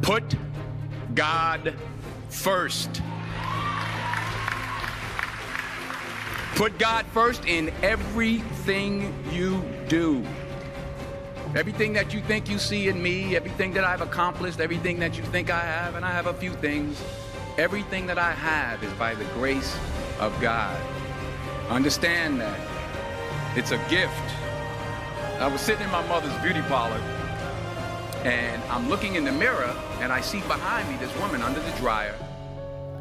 Put God first. Put God first in everything you do. Everything that you think you see in me, everything that I've accomplished, everything that you think I have, and I have a few things, everything that I have is by the grace of God. Understand that. It's a gift. I was sitting in my mother's beauty parlor, and I'm looking in the mirror, and I see behind me this woman under the dryer.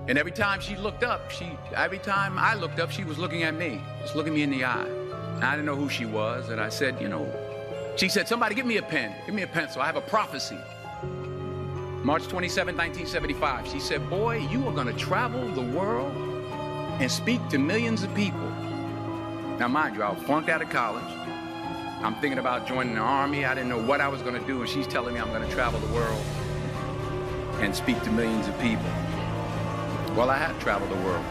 And every time she looked up, every time I looked up, she was looking at me, just looking me in the eye. And I didn't know who she was, and I said, she said, somebody give me a pen, give me a pencil, I have a prophecy. March 27, 1975, she said, boy, you are gonna travel the world and speak to millions of people. Now mind you, I was flunked out of college. I'm thinking about joining the army. I didn't know what I was gonna do, and she's telling me I'm gonna travel the world and speak to millions of people. Well, I have traveled the world,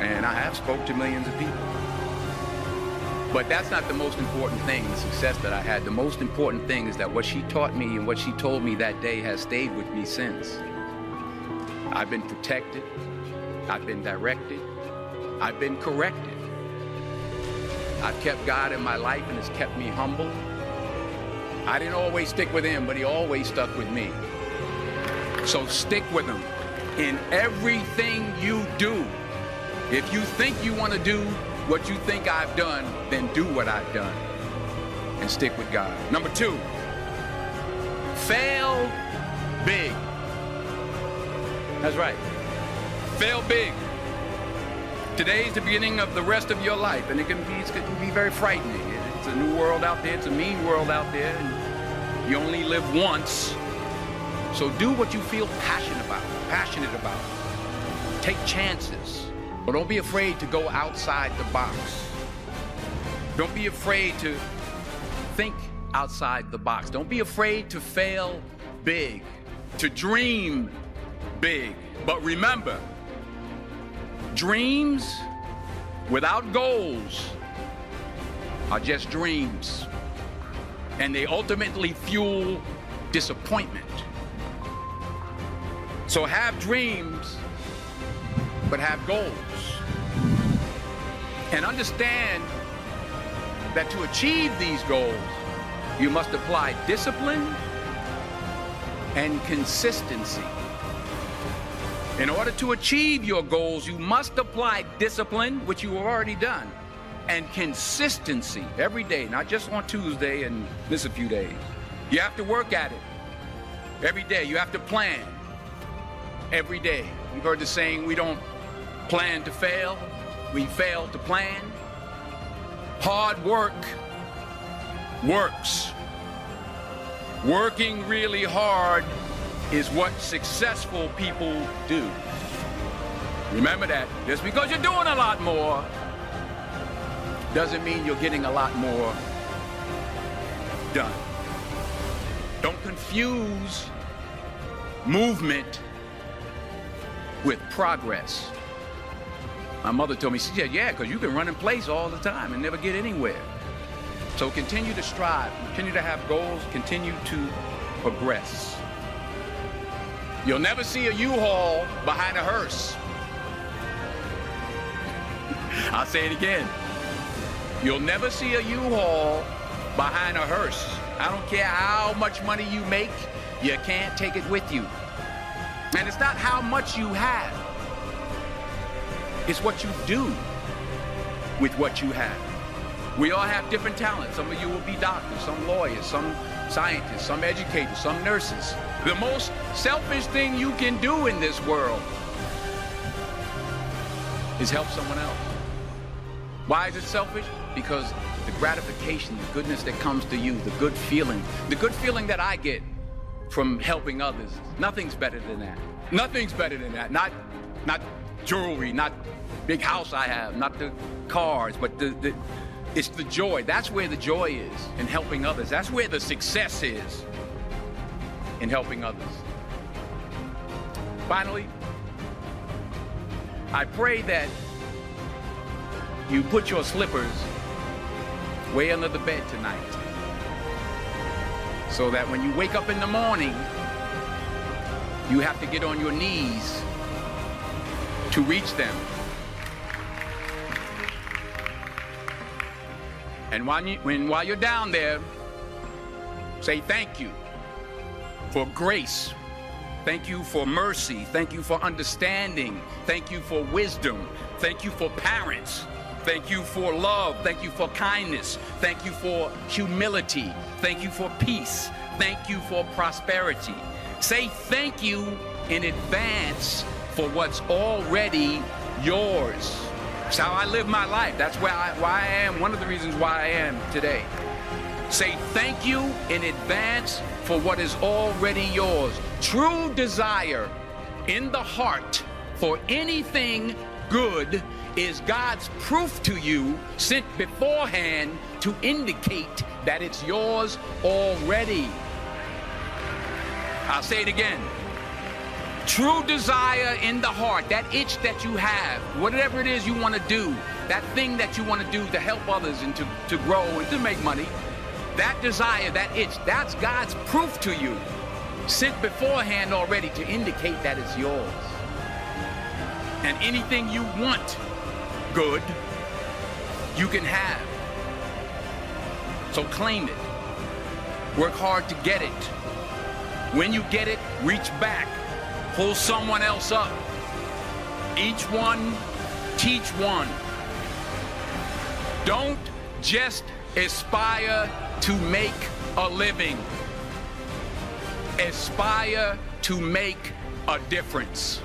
and I have spoke to millions of people. But that's not the most important thing, the success that I had. The most important thing is that what she taught me and what she told me that day has stayed with me since. I've been protected, I've been directed, I've been corrected. I've kept God in my life, and it's kept me humble. I didn't always stick with him, but he always stuck with me. So stick with him in everything you do. If you think you want to do what you think I've done, then do what I've done and stick with God. Number 2, fail big. That's right. Fail big. Today's the beginning of the rest of your life, and it can be very frightening. It's a new world out there. It's a mean world out there, and you only live once. So do what you feel passionate about. Take chances. But don't be afraid to go outside the box. Don't be afraid to think outside the box. Don't be afraid to fail big, to dream big. But remember, dreams without goals are just dreams, and they ultimately fuel disappointment. So have dreams, but have goals. And understand that to achieve these goals, you must apply discipline and consistency. In order to achieve your goals, you must apply discipline, which you have already done, and consistency every day, not just on Tuesday and miss a few days. You have to work at it every day. You have to plan every day. You've heard the saying, we don't plan to fail, we fail to plan. Hard work works. Working really hard is what successful people do. Remember that. Just because you're doing a lot more doesn't mean you're getting a lot more done. Don't confuse movement with progress. My mother told me, she said, yeah, because you can run in place all the time and never get anywhere. So continue to strive, continue to have goals, continue to progress. You'll never see a U-Haul behind a hearse. I'll say it again. You'll never see a U-Haul behind a hearse. I don't care how much money you make, you can't take it with you. And it's not how much you have. It's what you do with what you have. We all have different talents. Some of you will be doctors, some lawyers, some scientists, some educators, some nurses. The most selfish thing you can do in this world is help someone else. Why is it selfish? Because the gratification, the goodness that comes to you, the good feeling that I get from helping others, nothing's better than that. Nothing's better than that. Not jewelry, not big house I have, not the cars, but it's the joy. That's where the joy is, in helping others. That's where the success is, in helping others. Finally, I pray that you put your slippers way under the bed tonight. so that when you wake up in the morning, you have to get on your knees to reach them. And while you're down there, say thank you for grace. Thank you for mercy. Thank you for understanding. Thank you for wisdom. Thank you for parents. Thank you for love. Thank you for kindness. Thank you for humility. Thank you for peace. Thank you for prosperity. Say thank you in advance for what's already yours. That's how I live my life. That's why I am, one of the reasons why I am today. Say thank you in advance for what is already yours. True desire in the heart for anything good is God's proof to you, sent beforehand to indicate that it's yours already. I'll say it again. True desire in the heart, that itch that you have, whatever it is you want to do, that thing that you want to do to help others and to grow and to make money, that desire, that itch, that's God's proof to you, sent beforehand already to indicate that it's yours. And anything you want good, you can have. So claim it. Work hard to get it. When you get it, reach back. Pull someone else up. Each one, teach one. Don't just aspire to make a living. Aspire to make a difference.